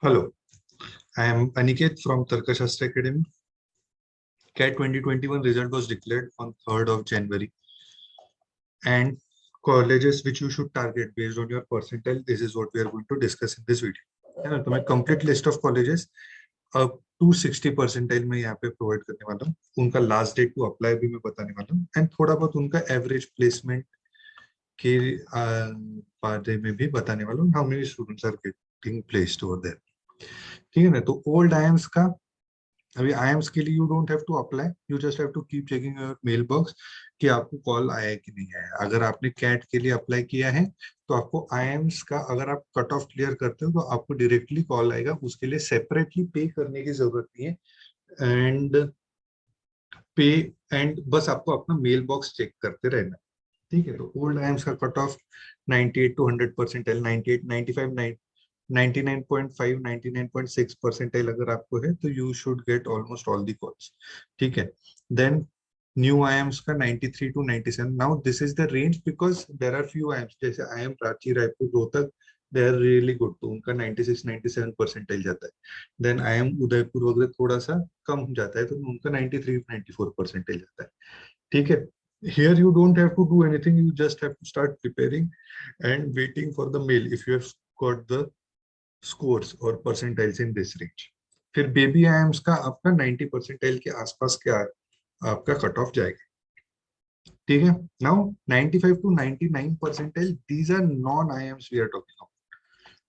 Hello, I am Aniket from Tarkashastra Academy. CAT 2021 result was declared on 3rd of January, and colleges which you should target based on your percentile, this is what we are going to discuss in this video. है ना, तो मैं complete list of colleges अब 260 percentile में यहाँ पे provide करने वाला हूँ. उनका लास्ट डेट टू अप्लाई भी मैं बताने वाला हूँ एंड थोड़ा बहुत उनका एवरेज प्लेसमेंट के बारे में भी बताने वाला हूँ. How many students are getting placed over there. ठीक है ना. तो ओल्ड आईएम्स का अभी आईएम्स के लिए you don't have to apply, you just have to keep checking your mail box कि आपको कॉल आया है कि नहीं आया. अगर आपने कैट के लिए अप्लाई किया है तो आपको आईएम्स का अगर आप कट ऑफ क्लियर करते हो तो आपको डायरेक्टली कॉल आएगा. उसके लिए सेपरेटली पे करने की जरूरत नहीं है एंड पे एंड बस आपको अपना मेल बॉक्स चेक करते रहना. ठीक है. तो ओल्ड आईएम्स का cut off 98 to 100 percentile, 98 95 99.5 99.6 percentile अगर आपको है तो you should get almost all the calls. ठीक है. देन न्यू आईएम्स का 93 to 97. Now this is the range because there are few IIMs जैसे IIM Ranchi, Raipur, Rohtak, they are really good, तो उनका 96 97 परसेंटाइल जाता है. देन आईएम उदयपुर वगैरह थोड़ा सा कम जाता है तो उनका 93 94 परसेंटाइल जाता है. ठीक है. Here you don't have to do anything, you just have to start preparing and waiting for the mail if you have got the scores or percentiles in this range. फिर बेबी आईएम्स का आपका 90 percentile के आसपास क्या आपका cut off जाएगा. ठीक है. Now 95 to 99 percentile, these are non IIMs we are talking about,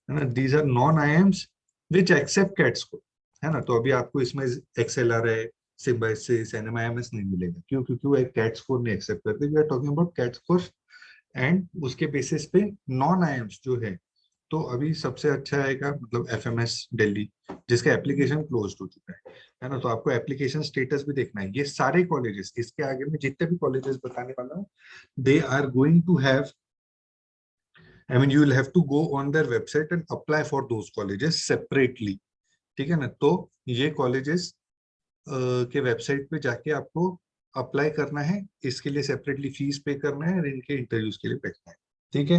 है ना. These are non IIMs which accept CAT score, है ना. तो अभी आपको इसमें एक्सएलआर है, सिम्बाइसिस, एनएमआईएमएस नहीं मिलेगा. क्यों? क्योंकि वो एक कैट स्कोर नहीं एक्सेप्ट करते. We are talking about CAT score and उसके बेसिस पे नॉन आईएम्स जो है. तो अभी सबसे अच्छा आएगा मतलब एफएमएस दिल्ली जिसका एप्लीकेशन क्लोज हो चुका है ना. तो आपको एप्लीकेशन स्टेटस भी देखना है. ये सारे कॉलेजेस, इसके आगे में जितने भी कॉलेजेस बताने वाला हूँ, they are going to have, I mean you will have to go on their website and apply for those colleges separately. ठीक है ना. तो ये कॉलेजेस के वेबसाइट पे जाके आपको अप्लाई करना है. इसके लिए सेपरेटली फीस पे करना है और इनके इंटरव्यूज के लिए बैठना है. ठीक है.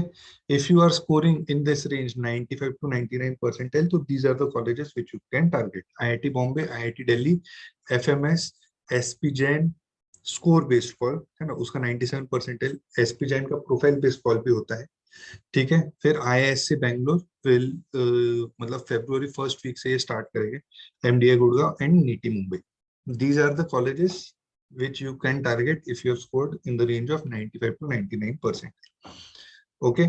If you are scoring in this range 95 to 99 percentile, तो these are the colleges which you can target. IIT Bombay, IIT Delhi, FMS, SP Jain score based call, है ना. उसका 97 परसेंटाइल. एसपी जैन का प्रोफाइल बेस्ड कॉल भी होता है. ठीक है. फिर आईआईएससी बैंगलोर विल मतलब फेब्रुवरी फर्स्ट वीक से ये स्टार्ट करेंगे. MDA Gurgaon and neat Mumbai. These are the colleges which you can target if you have scored in the range of 95 to 99%. Okay.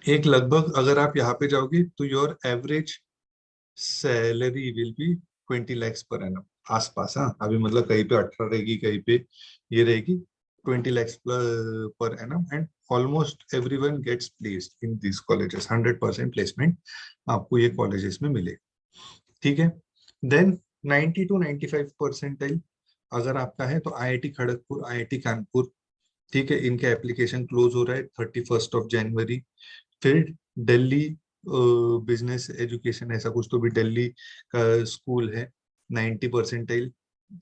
एक लगभग अगर आप यहाँ पे जाओगे तो your average salary will be 20 lakhs per annum आसपास. हाँ, अभी मतलब कहीं पे 18 रहेगी, कहीं पे ये रहेगी 20 lakhs per annum and almost everyone gets placed in this colleges. 100% placement आपको ये कॉलेजेस में मिलेगा. ठीक है. देन 90 टू 95 परसेंटाइल अगर आपका है तो आईआईटी खड़गपुर, आईआईटी कानपुर. ठीक है. इनका एप्लीकेशन क्लोज हो रहा है 31 ऑफ जनवरी. फिर दिल्ली बिजनेस एजुकेशन ऐसा कुछ तो भी दिल्ली का स्कूल है, 90 percentile.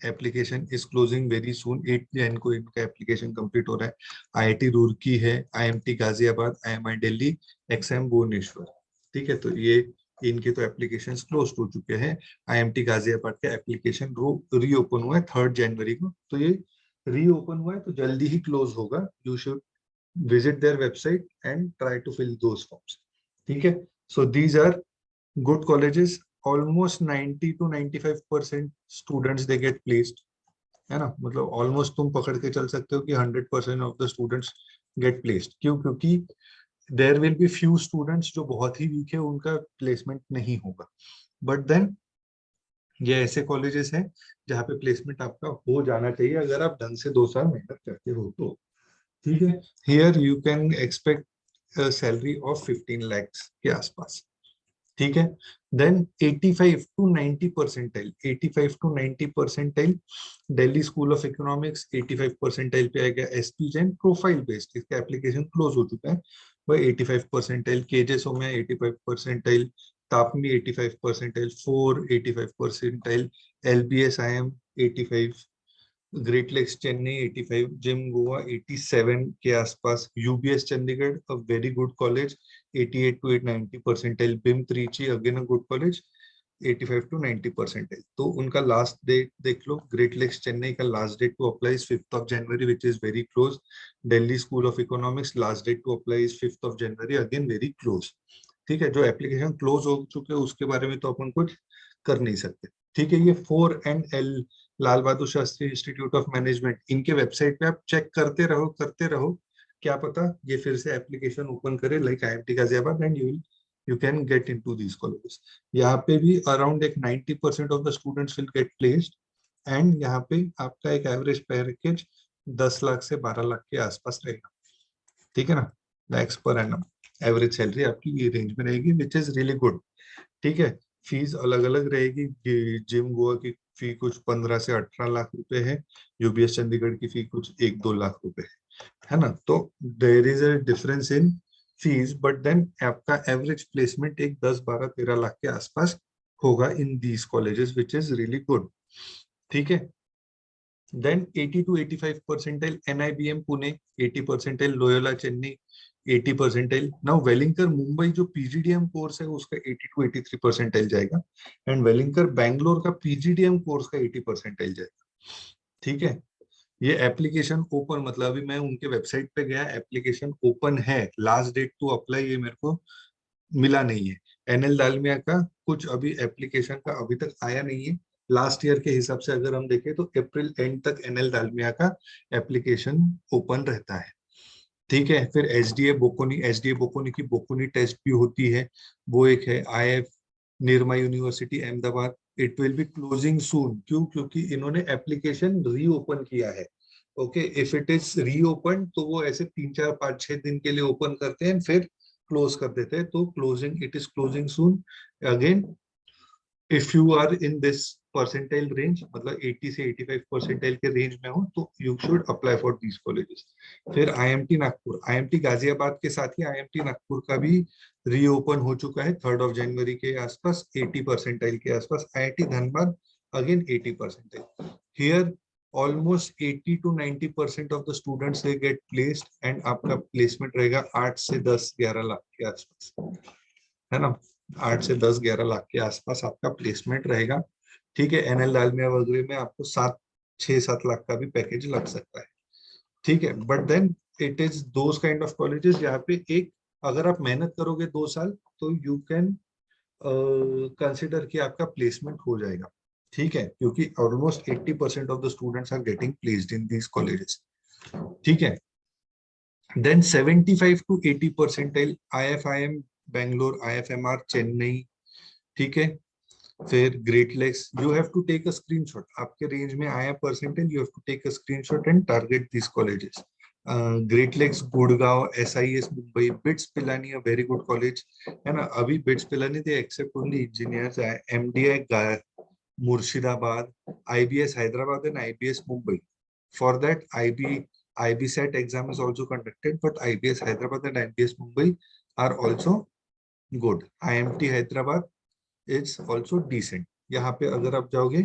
Application is closing very soon. 8 Jain को इनका एप्लीकेशन कंप्लीट हो रहा है. आईआईटी रुड़की है, IMT Ghaziabad, IMI Delhi, XM Bhubaneswar. ठीक है. तो ये इनके तो एप्लीकेशंस क्लोज हो चुके हैं. आईएमटी गाजियाबाद का एप्लीकेशन रीओपन हुआ है 3 जनवरी को. तो ये रीओपन हुआ है तो जल्दी ही क्लोज होगा. You should visit their website and try to fill those forms. ठीक है. So these are good colleges. Almost 90 to 95% students they get placed, है ना. मतलब ऑलमोस्ट तुम पकड़ के चल सकते हो कि 100% of the students get placed. क्यों? क्योंकि there will be few students जो बहुत ही वीक है, उनका प्लेसमेंट नहीं होगा. बट देन ये ऐसे कॉलेजेस हैं जहाँ पे प्लेसमेंट आपका हो जाना चाहिए अगर आप ढंग से 2 साल मेहनत करते हो तो. ठीक है. Here you can expect salary of 15 lakhs के आसपास. ठीक है. Then 85 to 90 percentile, 85 to 90 percentile Delhi school of Economics. 85 percentile पे आएगा एसपी जैन प्रोफाइल बेस्ड. इसका एप्लीकेशन क्लोज हो चुका है. वह 85 परसेंटाइल. केजेसो में 85 percentile. TAPMI 85 percentile. 4 85 percentile. LBS IIM 85. Great Lakes Chennai 85, GIM Goa 87 के आसपास, UBS Chandigarh a very good college 88 to 890 percentile, BIM Trichy again a good college 85 to 90 percentile. तो उनका लास्ट डेट देख लो, ग्रेट लेक्स चेन्नई का last date to apply is 5th of January which is very close. Delhi school of economics last date to apply is 5th of January again very close. ठीक है, जो application close हो चुके हैं उसके बारे में तो अपन कुछ कर नहीं सकते। ठीक है, ये 4 and L Lal Bahadur Shastri institute of management, इनके वेबसाइट पे आप चेक करते रहो, क्या पता ये फिर से एप्लीकेशन ओपन करे like IIT Ghaziabad and you can get into these colleges. यहाँ पे भी अराउंड एक 90% of the students will get placed, and यहाँ पे आपका एक एवरेज पैकेज 10 लाख से 12 लाख के आसपास रहेगा। ठीक है ना, lakhs per annum average salary आपकी ये रेंज में रहेगी विच इज रियली गुड। ठीक है, फीस अलग अलग रहेगी। जिम गोवा की फी कुछ 15 से 18 लाख रुपए है, यूबीएस चंडीगढ़ की फी कुछ 1-2 लाख रुपए है ना। तो there is a difference in fees, but then आपका एवरेज प्लेसमेंट एक 10-12-13 लाख के आसपास होगा in these colleges which is really good. ठीक है, then 80 to 85 percentile NIBM Pune, 80 percentile Loyola Chennai, 80 percentile। Now Wellinger Mumbai जो PGDM कोर्स है उसका 80 to 83 परसेंटाइल जाएगा, एंड वेलिंकर बैंगलोर का PGDM कोर्स का 80 परसेंटाइल जाएगा। ठीक है, ये एप्लीकेशन ओपन, मतलब अभी मैं उनके वेबसाइट पे गया, एप्लीकेशन ओपन है, लास्ट डेट टू अप्लाई ये मेरे को मिला नहीं है। एनएल दालमिया का कुछ अभी एप्लीकेशन का अभी तक आया नहीं है। लास्ट ईयर के हिसाब से अगर हम देखें तो अप्रैल एंड तक एनएल दालमिया का एप्लीकेशन ओपन रहता है। ठीक है, फिर एसडीए बोकोनी की बोकोनी टेस्ट भी होती है, वो एक है। IF Nirma University Ahmedabad, it will be closing soon. क्यों? क्योंकि इन्होंने एप्लीकेशन रीओपन किया है। Okay, if it is reopen तो वो ऐसे 3-4-5-6 दिन के लिए ओपन करते हैं फिर क्लोज कर देते हैं। तो closing, it is closing soon again. If you are in this percentile range, मतलब 80 से 85 परसेंटाइल के रेंज में हो, तो you should apply for these colleges. फिर आईएमटी नागपुर, आईएमटी गाजियाबाद के साथ ही आईएमटी नागपुर का भी रीओपन हो चुका है 3rd of January के आसपास, 80 परसेंटाइल के आसपास। IIT Dhanbad again 80 percentile. Here almost 80 to 90% of the students they get placed, and आपका प्लेसमेंट रहेगा 8 से 10-11 लाख के आसपास, है ना। 8 से 10-11 लाख के आसपास आपका प्लेसमेंट रहेगा। ठीक है, एनएल दालमिया वगैरह में आपको 6-7 लाख का भी पैकेज लग सकता है। ठीक है, but then it is those kind of colleges यहाँ पे एक, अगर आप मेहनत करोगे 2 साल तो यू कैन कंसिडर कि आपका प्लेसमेंट हो जाएगा। ठीक है, क्योंकि almost 80% of the students are getting placed in these colleges. ठीक है, then 75 to 80 percentile IFIM Bangalore, IFMR Chennai. ठीक है, फिर Great Lakes, you have to take a screenshot, आपके रेंज में आया percentage, you have to take a screenshot and target this colleges. Great Lakes Gurgaon, SIS मुंबई, BITS Pilani a very good college, है ना। अभी BITS Pilani they accept only engineers, MDI Murshidabad, IBS Hyderabad and IBS Mumbai. For that, IBSAT exam is also conducted, but IBS Hyderabad and IBS Mumbai are also good. IMT Hyderabad is also decent. यहाँ पे अगर आप जाओगे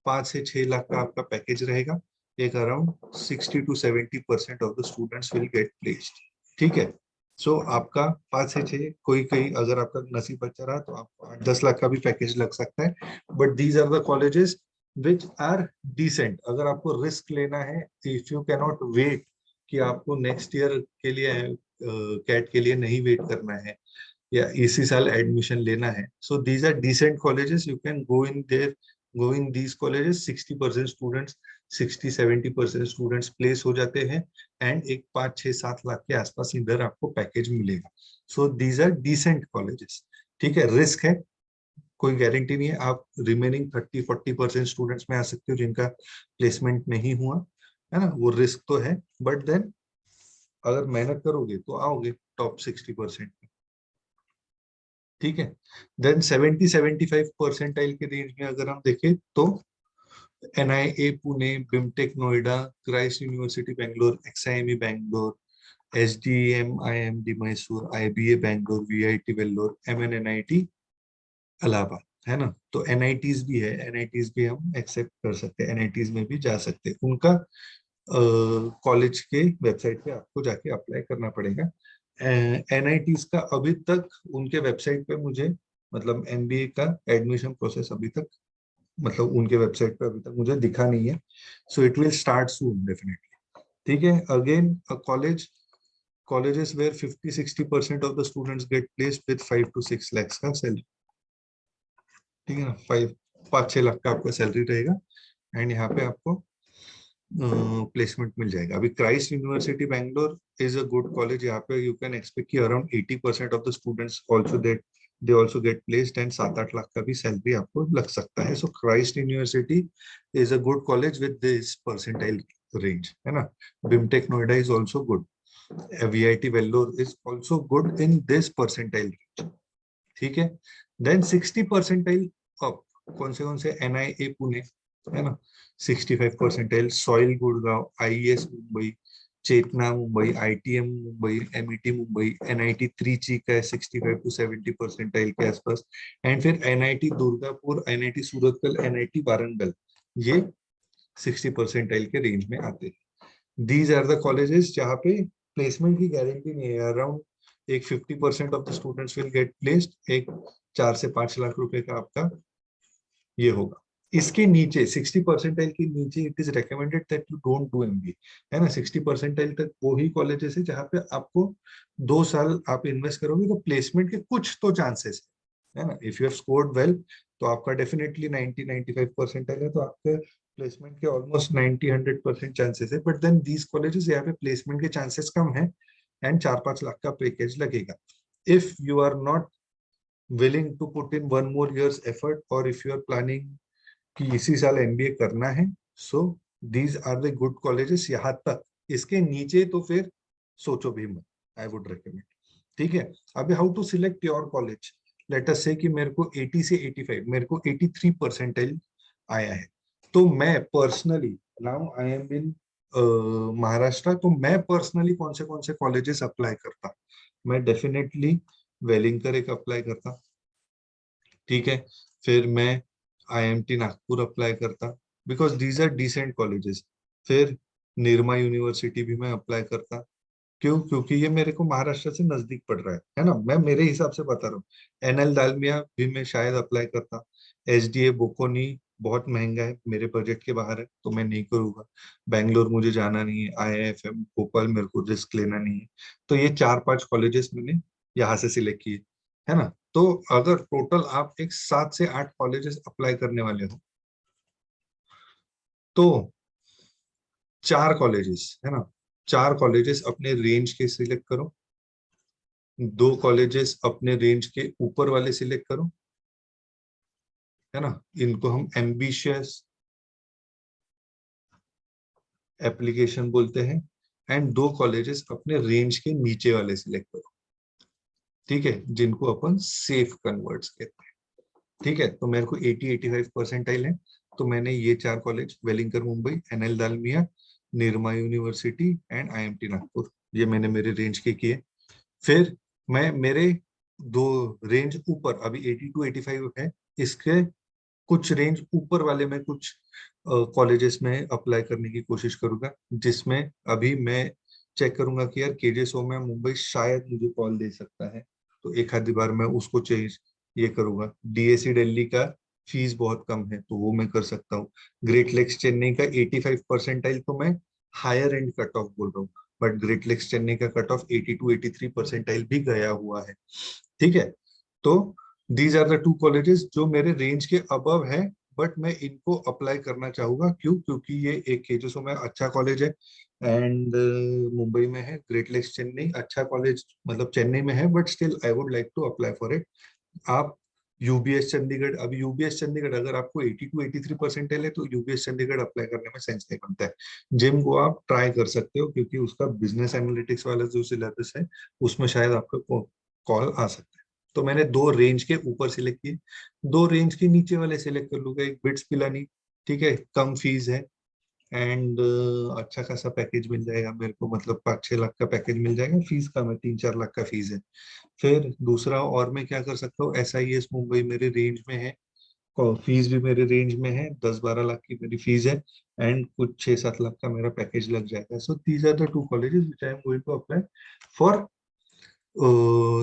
5 से 6 लाख का आपका पैकेज रहेगा, एक around 60 to 70% of the students will get placed. ठीक है, सो आपका 5 से 6, कोई कहीं अगर आपका नसीब अच्छा रहा तो आपको 8-10 लाख का भी पैकेज लग सकता है। But these are the colleges which are decent. अगर आपको रिस्क लेना है, इफ यू कैनॉट वेट कि आपको नेक्स्ट ईयर के लिए कैट के लिए नहीं वेट करना है या इसी साल एडमिशन लेना है, so these are decent colleges, you can go in these colleges. 60% students, 60-70% students place हो जाते हैं, एंड एक 5-6-7 लाख के आसपास इधर आपको पैकेज मिलेगा। So these are decent colleges. ठीक है, रिस्क है, कोई गारंटी नहीं है, आप रिमेनिंग 30-40% स्टूडेंट्स में आ सकते हो जिनका प्लेसमेंट नहीं हुआ, है ना, वो रिस्क तो है। बट देन अगर मेहनत करोगे तो आओगे टॉप 60%। ठीक है, देन 70-75 परसेंटाइल के रेंज में अगर हम देखें तो NIA Pune, BIMTECH Noida, Christ University Bangalore, XIME Bangalore, SDMIMD Mysore, IBA Bangalore, VIT Vellore, MNNIT Allahabad. है ना। तो एनआईटीज भी है, एनआईटीज भी हम एक्सेप्ट कर सकते हैं, एनआईटीज में भी जा सकते हैं। उनका कॉलेज के वेबसाइट पे आपको जाके अप्लाई करना पड़ेगा। एनआईटीज का अभी तक उनके वेबसाइट पे मुझे, मतलब एमबीए का एडमिशन प्रोसेस अभी तक, मतलब उनके वेबसाइट पे अभी तक मुझे दिखा नहीं है। So it will start soon definitely. ठीक है, again a college, colleges where 50-60% of the students get placed with 5 to 6 lakhs का सैलरी। ठीक है ना, 5-6 लाख का आपका सैलरी रहेगा। एंड यहाँ पे आपको प्लेसमेंट मिल जाएगा। अभी Christ University Bangalore is a good college. यहाँ पे यू कैन एक्सपेक्ट कि around 80% of the students also they also get placed, and 7-8 lakh का भी सैलरी आपको लग सकता है। So Christ University is a good college with this percentile range, है ना। BIMTECH Noida is also good, VIT Vellore is also good in this percentile range. ठीक है, देन 60 परसेंटाइल अप कौन से एनआईए पुणे, है ना। 65 percentile SOIL Gurgaon, IS Mumbai, Chetana Mumbai, ITM Mumbai, MET Mumbai, NIT Trichy का है 65 to 70 परसेंटाइल के आसपास। एंड फिर NIT Durgapur, NIT Surathkal, NIT Warangal, ये 60 परसेंटाइल के रेंज में आते हैं। दीज आर द कॉलेजेस जहाँ पे प्लेसमेंट की गारंटी नहीं है। अराउंड एक 50% of the students will get placed, एक 4 से 5 लाख रुपए का आपका ये होगा। इसके नीचे 60 परसेंटाइल के नीचे it is recommended that you don't do MBA, है ना। 60 परसेंटाइल तक वो ही कॉलेजेस है जहाँ पे आपको 2 साल आप इन्वेस्ट करोगे तो प्लेसमेंट के कुछ तो चांसेस है ना। If you have scored well तो आपका डेफिनेटली 90-95 परसेंटाइल है तो आपके प्लेसमेंट के ऑलमोस्ट 90-100% चांसेस है। बट देन दीज कॉलेजेस यहाँ पे प्लेसमेंट के चांसेस कम है, एंड 4-5 लाख का पैकेज लगेगा। If you are not willing to put in 1 more year's effort, or if you are planning कि इसी साल एमबीए करना है, so these are the good colleges. यहाँ तक, इसके नीचे तो फिर सोचो भी मत, आई वुड रिकमेंड। ठीक है, अभी how to select your college. Let us say कि मेरे को 80 से 85, मेरे को 83 परसेंटाइल आया है, तो मैं पर्सनली, नाउ आई एम इन महाराष्ट्र, तो मैं पर्सनली कौन से कॉलेजेस अप्लाई करता। मैं डेफिनेटली वेलिंगकर एक अप्लाई करता। ठीक है, फिर मैं आईएमटी नागपुर अप्लाई करता, because these are decent colleges. फिर निर्मा यूनिवर्सिटी भी मैं अप्लाई करता। क्यों? क्योंकि ये मेरे को महाराष्ट्र से नजदीक पड़ रहा है ना। मैं मेरे हिसाब से बता रहा हूँ। एनएल दालमिया भी मैं शायद अप्लाई करता। एसडीए बोकोनी बहुत महंगा है, मेरे बजट के बाहर है, तो मैं नहीं करूंगा। बैंगलोर मुझे जाना नहीं है, आईआईएफएम भोपाल मेरे को रिस्क लेना नहीं है। तो ये 4-5 कॉलेजेस मैंने यहाँ से सिलेक्ट किए, है ना। तो अगर टोटल आप एक 7 से 8 कॉलेजेस अप्लाई करने वाले हो, तो 4 कॉलेजेस, है ना, 4 कॉलेजेस अपने रेंज के सिलेक्ट करो, 2 कॉलेजेस अपने रेंज के ऊपर वाले सिलेक्ट करो, है ना। इनको हम एम्बिशियस एप्लीकेशन बोलते हैं। एंड 2 कॉलेजेस अपने रेंज के नीचे वाले सिलेक्ट करो। ठीक है, जिनको अपन सेफ कन्वर्ट्स कहते हैं। ठीक है, तो मेरे को 80-85 परसेंटाइल है, तो मैंने ये 4 college, Welingkar Mumbai, NL Dalmia, Nirma university and IMT Nagpur, ये मैंने मेरे रेंज के किए। फिर मैं मेरे दो रेंज ऊपर, अभी 80 to 85 है, इसके कुछ रेंज ऊपर वाले में कुछ कॉलेजेस में अप्लाई करने की कोशिश करूंगा, जिसमें अभी मैं चेक करूंगा कि यार केजे सोम्या मुंबई शायद मुझे कॉल दे सकता है, तो एक आधी बार मैं उसको चेंज ये करूंगा। डीएससी दिल्ली का फीस बहुत कम है, तो वो मैं कर सकता हूँ। ग्रेट लेक्स चेन्नई का 85 परसेंटाइल, तो मैं हायर एंड कट ऑफ बोल रहा हूँ, बट ग्रेट लेक्स चेन्नई का कट ऑफ 80 to 83 परसेंटाइल भी गया हुआ है। ठीक है, तो दीज आर द 2 कॉलेजेस जो मेरे रेंज के अबव है, बट मैं इनको अप्लाई करना चाहूंगा। क्यों? क्योंकि ये एक केजसो में अच्छा कॉलेज है, एंड मुंबई में है। ग्रेट लेक्स चेन्नई अच्छा कॉलेज, मतलब चेन्नई में है, but still I would like to apply for it. आप यूबीएस चंडीगढ़, अभी यूबीएस चंडीगढ़ अगर आपको 80 to 83 परसेंटाइल है, तो यूबीएस चंडीगढ़ अप्लाई करने में सेंस नहीं बनता है। जिम को आप ट्राई कर सकते हो, क्योंकि उसका बिजनेस एनालिटिक्स वाला जो सिलेबस है, उसमें शायद आपका कॉल आ सकता है। तो मैंने 2 रेंज के ऊपर सिलेक्ट किए, 2 रेंज के नीचे वाले सिलेक्ट कर लूंगा। एक बिट्स पिलानी, ठीक है, कम फीस है, एंड अच्छा खासा पैकेज मिल जाएगा मेरे को, मतलब 5-6 लाख का पैकेज मिल जाएगा। फीस कम है, 3-4 लाख का फीस है। फिर दूसरा, और मैं क्या कर सकता हूँ, एसआईएस मुंबई मेरे रेंज में है, फीस भी मेरे रेंज में है, 10-12 लाख की मेरी फीस है, एंड कुछ 6-7 लाख का मेरा पैकेज लग जाएगा. So these are the two colleges which I am going to apply for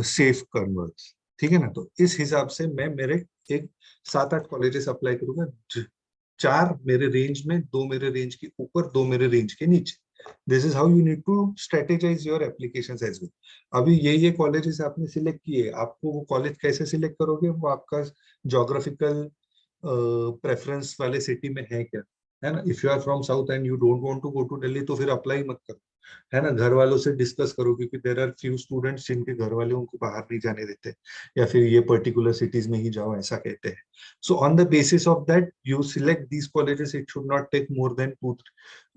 safe converts. ठीक है ना. तो इस हिसाब से मैं मेरे एक 7-8 कॉलेजेस अप्लाई करूंगा. 4 मेरे रेंज में, 2 मेरे रेंज के ऊपर, 2 मेरे रेंज के नीचे. This is how you need to strategize your applications as well. अभी ये कॉलेजेस आपने सिलेक्ट किए, आपको वो कॉलेज कैसे सिलेक्ट करोगे, वो आपका जोग्राफिकल प्रेफरेंस वाले सिटी में है क्या, है ना. If you are from south and you don't want to go to Delhi, तो फिर अप्लाई मत करो, है ना. घर वालों से डिस्कस करो, क्योंकि देयर आर फ्यू स्टूडेंट्स जिनके घर वाले उनको बाहर नहीं जाने देते, या फिर ये पर्टिकुलर सिटीज में ही जाओ ऐसा कहते हैं. So on the basis of that you select these colleges. It should not take more than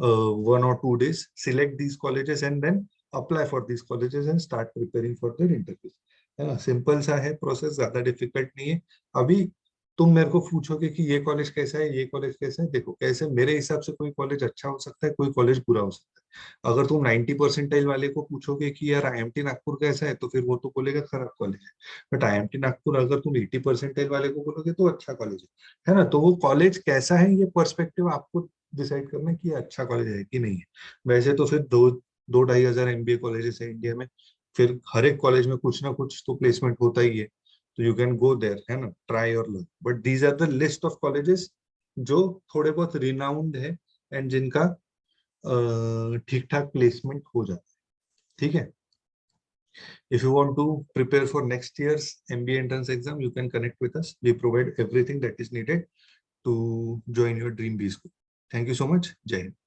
1 or 2 days. Select these colleges and then apply for these colleges and start preparing for their interviews. है ना. Simple सा है process, ज्यादा difficult नहीं है. अभी तुम मेरे को पूछोगे कि ये कॉलेज कैसा है, ये कॉलेज कैसा है. देखो कैसे, मेरे हिसाब से कोई कॉलेज अच्छा हो सकता है, कोई कॉलेज बुरा हो सकता है. अगर तुम 90% वाले को पूछोगे कि यार IIMT नागपुर कैसा है, तो फिर वो तो बोलेगा खराब कॉलेज है. बट IIMT नागपुर अगर तुम 80% वाले को बोलोगे तो अच्छा कॉलेज है ना. तो वो कॉलेज कैसा है, ये पर्सपेक्टिव आपको डिसाइड करना है कि ये अच्छा कॉलेज है कि नहीं है. वैसे तो फिर 2-2-2.5 हजार MBA कॉलेजेस है इंडिया में. फिर हर एक कॉलेज में कुछ ना कुछ तो प्लेसमेंट होता ही है. तो यू कैन गो देयर, है ना, ट्राई और learn. But these are the list of colleges जो थोड़े बहुत रिनाउंड है एंड जिनका ठीक ठाक प्लेसमेंट हो जाता है. ठीक है. If you want to prepare for next year's MBA entrance exam, you can connect with us. We provide everything that is needed to join your dream B school. Thank you so much. Jai Hind.